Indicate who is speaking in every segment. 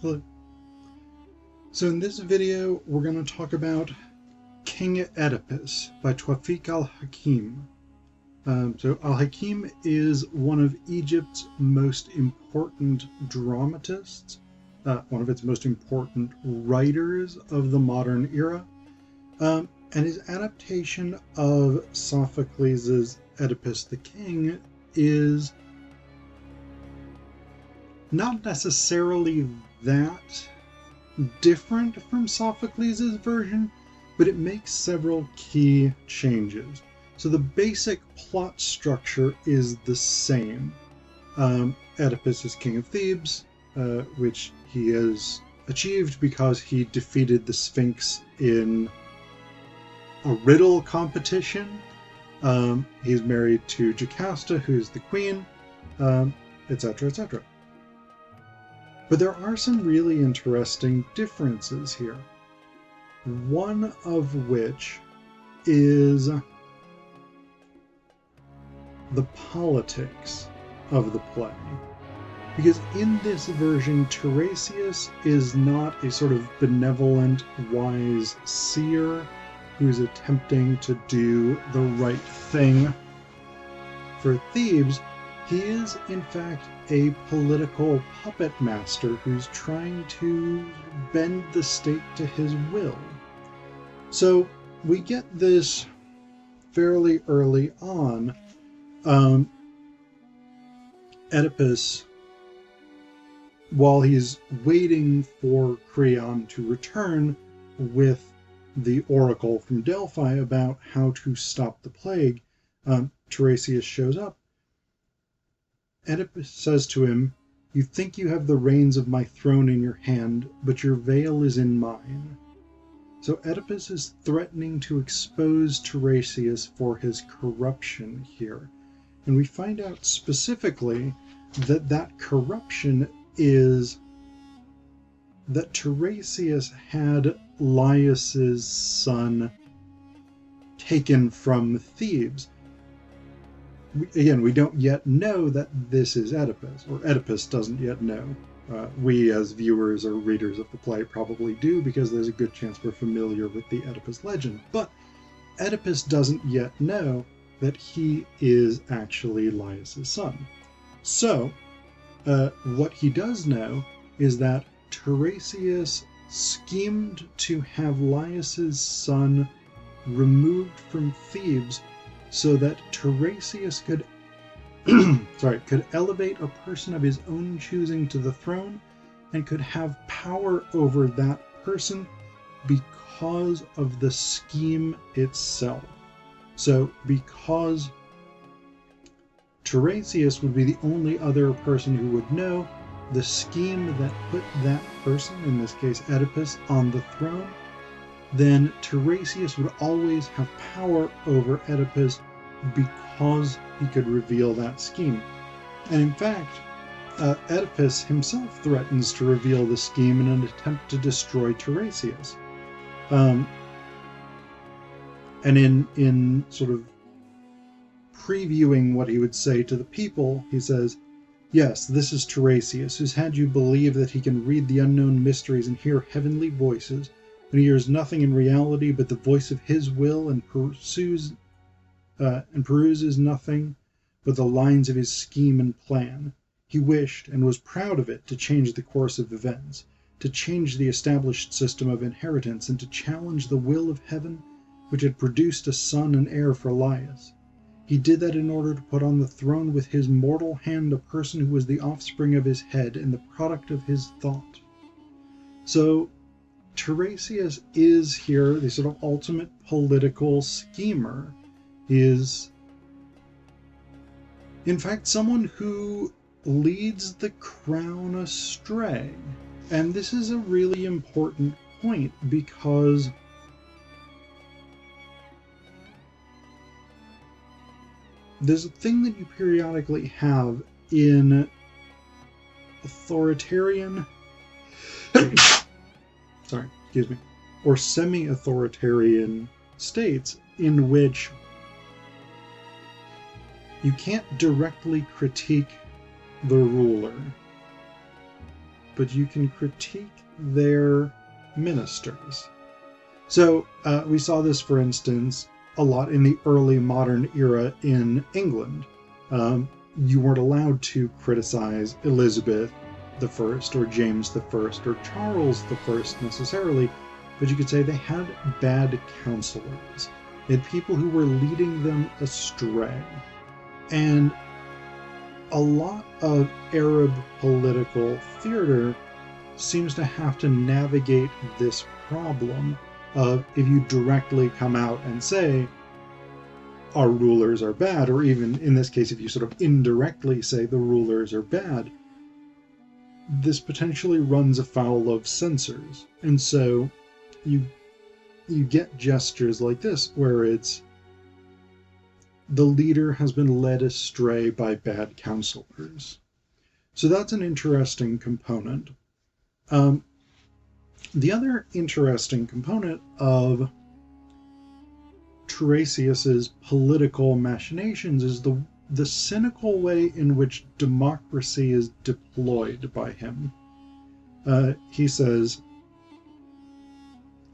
Speaker 1: Hello. So in this video, we're going to talk about King Oedipus by Tawfiq al-Hakim. So al-Hakim is one of Egypt's most important dramatists, one of its most important writers of the modern era, and his adaptation of Sophocles' Oedipus the King is not necessarily that different from Sophocles' version, but it makes several key changes. So the basic plot structure is the same. Oedipus is king of Thebes, which he has achieved because he defeated the Sphinx in a riddle competition. He's married to Jocasta, who's the queen, etc., etc. But there are some really interesting differences here. One of which is the politics of the play. Because in this version, Tiresias is not a sort of benevolent, wise seer who's attempting to do the right thing for Thebes. He is, in fact, a political puppet master who's trying to bend the state to his will. So we get this fairly early on. Oedipus, while he's waiting for Creon to return with the oracle from Delphi about how to stop the plague, Tiresias shows up. Oedipus says to him, "You think you have the reins of my throne in your hand, but your veil is in mine." So Oedipus is threatening to expose Tiresias for his corruption here. And we find out specifically that that corruption is that Tiresias had Laius's son taken from Thebes. We don't yet know that this is Oedipus, or Oedipus doesn't yet know. We as viewers or readers of the play probably do, because there's a good chance we're familiar with the Oedipus legend. But Oedipus doesn't yet know that he is actually Laius's son. So, what he does know is that Tiresias schemed to have Laius's son removed from Thebes so that Tiresias could elevate a person of his own choosing to the throne and could have power over that person because of the scheme itself. So because Tiresias would be the only other person who would know the scheme that put that person, in this case Oedipus, on the throne, then Tiresias would always have power over Oedipus because he could reveal that scheme. And in fact, Oedipus himself threatens to reveal the scheme in an attempt to destroy Tiresias. And in sort of previewing what he would say to the people, he says, "Yes, this is Tiresias, who's had you believe that he can read the unknown mysteries and hear heavenly voices, and he hears nothing in reality but the voice of his will, and peruses nothing but the lines of his scheme and plan. He wished, and was proud of it, to change the course of events, to change the established system of inheritance, and to challenge the will of heaven, which had produced a son and heir for Laius. He did that in order to put on the throne with his mortal hand a person who was the offspring of his head and the product of his thought." So Tiresias is here the sort of ultimate political schemer. He is, in fact, someone who leads the crown astray. And this is a really important point, because there's a thing that you periodically have in authoritarian or semi-authoritarian states in which you can't directly critique the ruler, but you can critique their ministers. So we saw this, for instance, a lot in the early modern era in England. You weren't allowed to criticize Elizabeth the First or James the First or Charles the First necessarily, but you could say they had bad counselors. They had people who were leading them astray. And a lot of Arab political theater seems to have to navigate this problem of, if you directly come out and say our rulers are bad, or even in this case if you sort of indirectly say the rulers are bad, this potentially runs afoul of censors. And so you get gestures like this where it's the leader has been led astray by bad counselors. So that's an interesting component. The other interesting component of Tiresias's political machinations is the cynical way in which democracy is deployed by him. He says,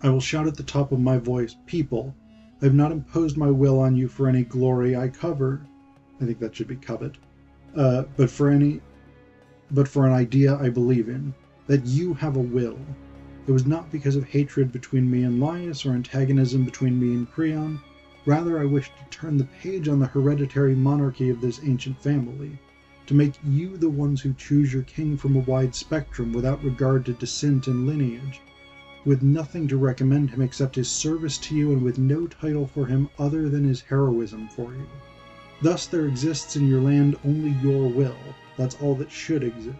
Speaker 1: "I will shout at the top of my voice, people, I have not imposed my will on you for any glory I cover." I think that should be covet. But for an idea I believe in, that you have a will. It was not because of hatred between me and Laius or antagonism between me and Creon. Rather, I wished to turn the page on the hereditary monarchy of this ancient family, to make you the ones who choose your king from a wide spectrum without regard to descent and lineage, with nothing to recommend him except his service to you and with no title for him other than his heroism for you. Thus there exists in your land only your will. That's all that should exist.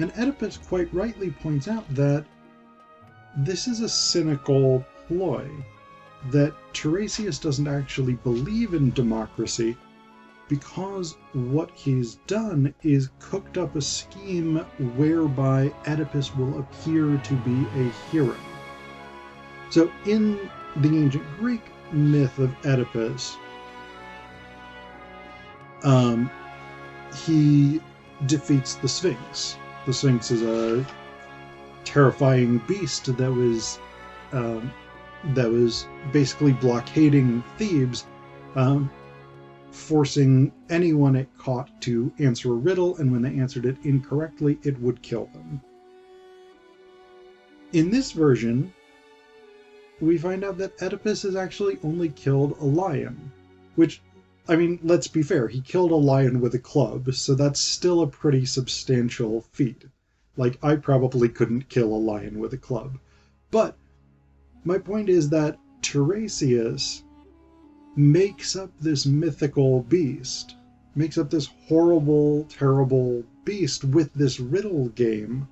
Speaker 1: And Oedipus quite rightly points out that this is a cynical ploy, that Tiresias doesn't actually believe in democracy because what he's done is cooked up a scheme whereby Oedipus will appear to be a hero. So in the ancient Greek myth of Oedipus, he defeats the Sphinx. The Sphinx is a terrifying beast that was basically blockading Thebes, forcing anyone it caught to answer a riddle, and when they answered it incorrectly, it would kill them. In this version, we find out that Oedipus has actually only killed a lion, which, I mean, let's be fair, he killed a lion with a club, so that's still a pretty substantial feat. Like, I probably couldn't kill a lion with a club. But my point is that Tiresias makes up this mythical beast, makes up this horrible, terrible beast with this riddle game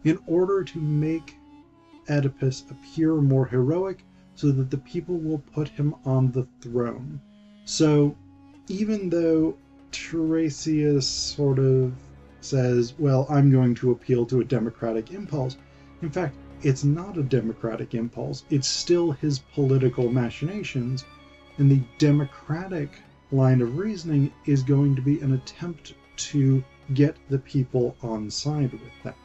Speaker 1: in order to make Oedipus appear more heroic so that the people will put him on the throne. So even though Tiresias sort of says, well, I'm going to appeal to a democratic impulse, in fact, it's not a democratic impulse. It's still his political machinations, and the democratic line of reasoning is going to be an attempt to get the people on side with that.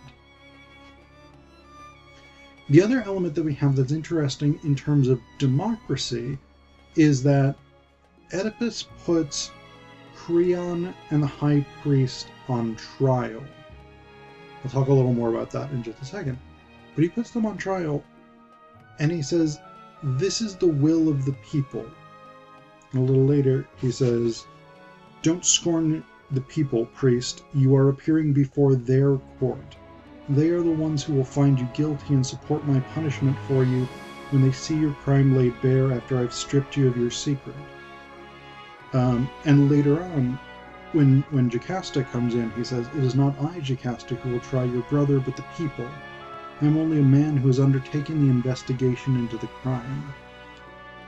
Speaker 1: The other element that we have that's interesting in terms of democracy is that Oedipus puts Creon and the high priest on trial. I'll talk a little more about that in just a second. But he puts them on trial, and he says, this is the will of the people. And a little later, he says, don't scorn the people, priest. You are appearing before their court. They are the ones who will find you guilty and support my punishment for you when they see your crime laid bare after I've stripped you of your secret. And later on, when Jocasta comes in, he says, it is not I, Jocasta, who will try your brother, but the people. I am only a man who has undertaken the investigation into the crime.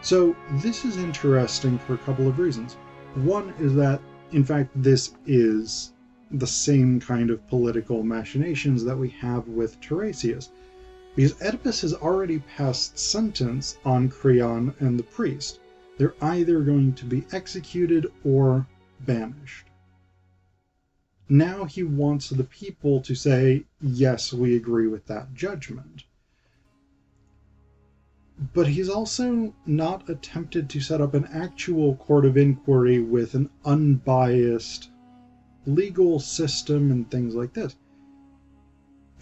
Speaker 1: So this is interesting for a couple of reasons. One is that, in fact, this is the same kind of political machinations that we have with Tiresias, because Oedipus has already passed sentence on Creon and the priest. They're either going to be executed or banished. now he wants the people to say, yes, we agree with that judgment. But he's also not attempted to set up an actual court of inquiry with an unbiased legal system and things like this.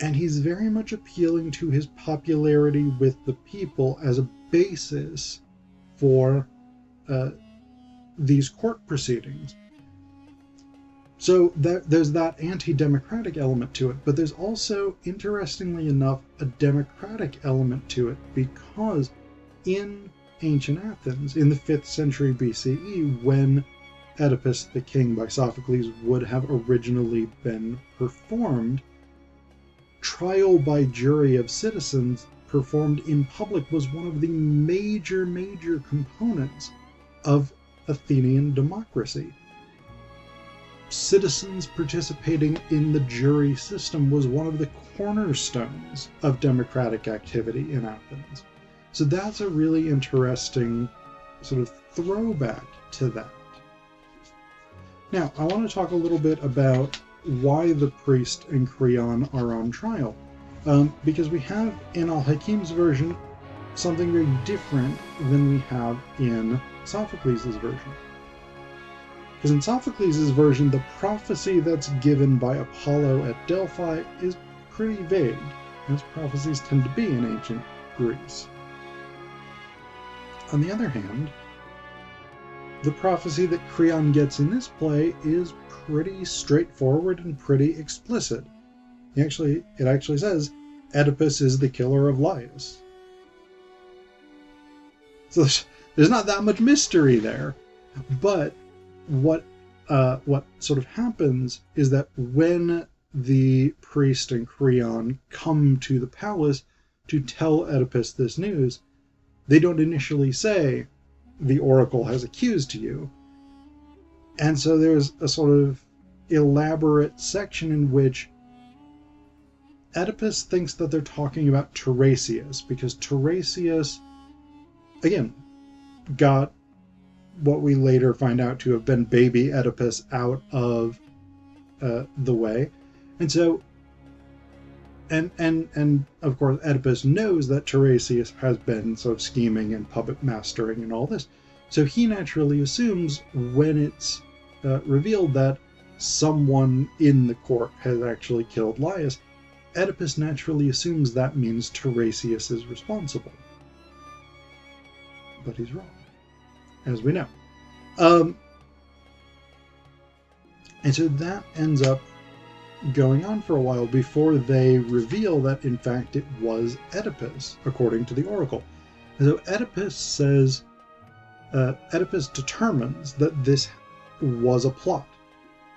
Speaker 1: And he's very much appealing to his popularity with the people as a basis for these court proceedings. So there's that anti-democratic element to it, but there's also, interestingly enough, a democratic element to it, because in ancient Athens, in the 5th century BCE, when Oedipus the King by Sophocles would have originally been performed, trial by jury of citizens performed in public was one of the major components of Athenian democracy. Citizens participating in the jury system was one of the cornerstones of democratic activity in Athens. So that's a really interesting sort of throwback to that. Now, I want to talk a little bit about why the priest and Creon are on trial. Because we have in al-Hakim's version something very different than we have in Sophocles' version. Because in Sophocles' version, the prophecy that's given by Apollo at Delphi is pretty vague, as prophecies tend to be in ancient Greece. On the other hand, the prophecy that Creon gets in this play is pretty straightforward and pretty explicit. It actually says, Oedipus is the killer of Laius. So there's not that much mystery there, but what sort of happens is that when the priest and Creon come to the palace to tell Oedipus this news, they don't initially say, the oracle has accused you. And so there's a sort of elaborate section in which Oedipus thinks that they're talking about Tiresias, because Tiresias, again, got what we later find out to have been baby Oedipus out of the way. And so, and of course, Oedipus knows that Tiresias has been sort of scheming and puppet mastering and all this. So he naturally assumes when it's revealed that someone in the court has actually killed Laius, Oedipus naturally assumes that means Tiresias is responsible. But he's wrong, as we know. And so that ends up going on for a while before they reveal that, in fact, it was Oedipus, according to the oracle. And so Oedipus determines that this was a plot,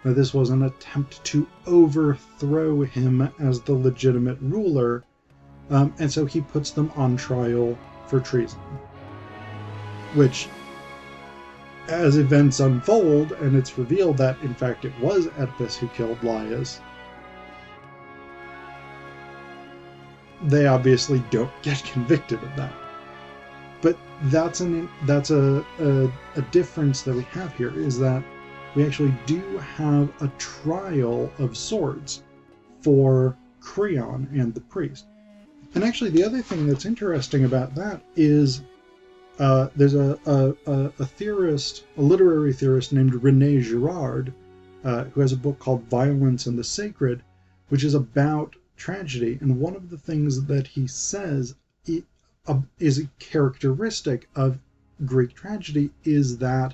Speaker 1: that this was an attempt to overthrow him as the legitimate ruler, and so he puts them on trial for treason. Which, as events unfold, and it's revealed that, in fact, it was Oedipus who killed Laius, they obviously don't get convicted of that. But that's a difference that we have here, is that we actually do have a trial of sorts for Creon and the priest. And actually, the other thing that's interesting about that is there's a theorist, a literary theorist named René Girard, who has a book called Violence and the Sacred, which is about tragedy. And one of the things that he says is a characteristic of Greek tragedy is that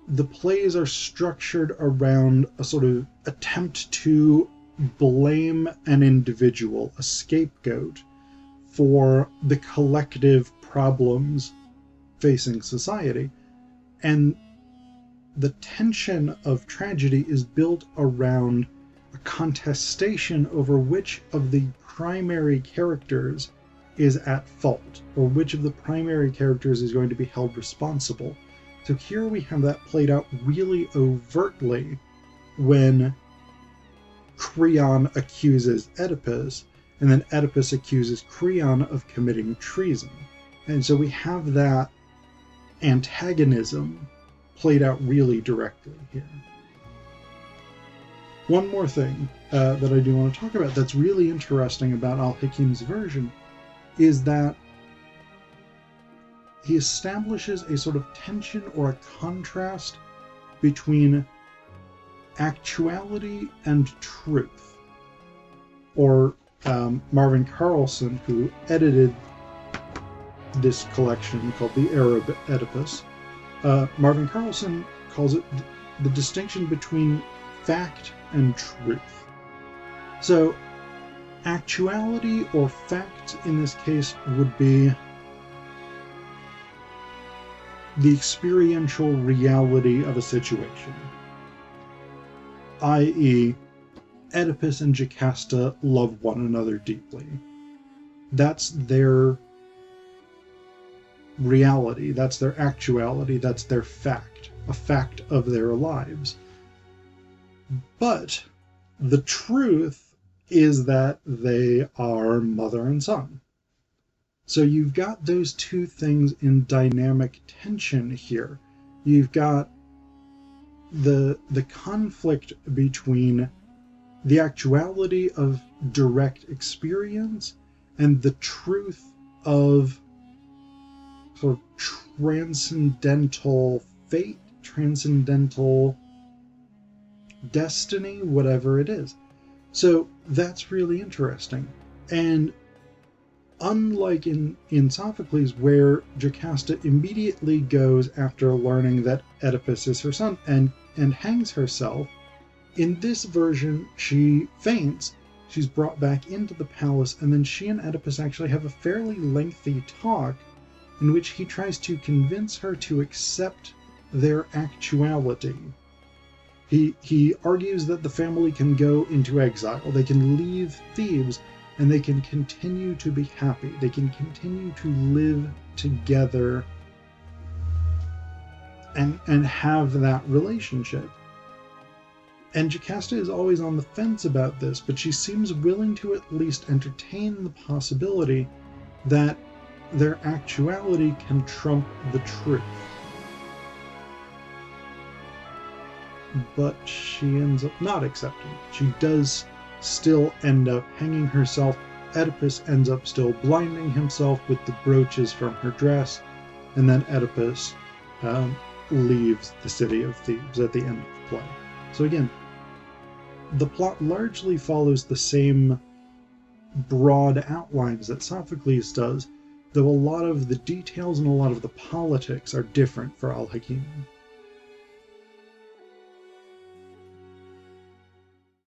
Speaker 1: the plays are structured around a sort of attempt to blame an individual, a scapegoat, for the collective problems facing society. And the tension of tragedy is built around a contestation over which of the primary characters is at fault, or which of the primary characters is going to be held responsible. So here we have that played out really overtly when Creon accuses Oedipus, and then Oedipus accuses Creon of committing treason. And so we have that antagonism played out really directly here. One more thing that I do want to talk about that's really interesting about al-Hakim's version is that he establishes a sort of tension or a contrast between actuality and truth. Or Marvin Carlson, who edited this collection called the Arab Oedipus, Marvin Carlson calls it the distinction between fact and truth. So actuality or fact in this case would be the experiential reality of a situation, i.e., Oedipus and Jocasta love one another deeply. That's their reality, that's their actuality, that's their fact, a fact of their lives. But the truth is that they are mother and son. So you've got those two things in dynamic tension here. You've got the conflict between the actuality of direct experience and the truth of sort of transcendental fate, transcendental destiny, whatever it is. So that's really interesting. And unlike in Sophocles, where Jocasta immediately goes after learning that Oedipus is her son and hangs herself, in this version she faints, she's brought back into the palace, and then she and Oedipus actually have a fairly lengthy talk in which he tries to convince her to accept their actuality. He argues that the family can go into exile, they can leave Thebes, and they can continue to be happy. They can continue to live together and have that relationship. And Jocasta is always on the fence about this, but she seems willing to at least entertain the possibility that their actuality can trump the truth. But she ends up not accepting. She does still end up hanging herself. Oedipus ends up still blinding himself with the brooches from her dress, and then Oedipus leaves the city of Thebes at the end of the play. So again, the plot largely follows the same broad outlines that Sophocles does, though a lot of the details and a lot of the politics are different for al-Hakim.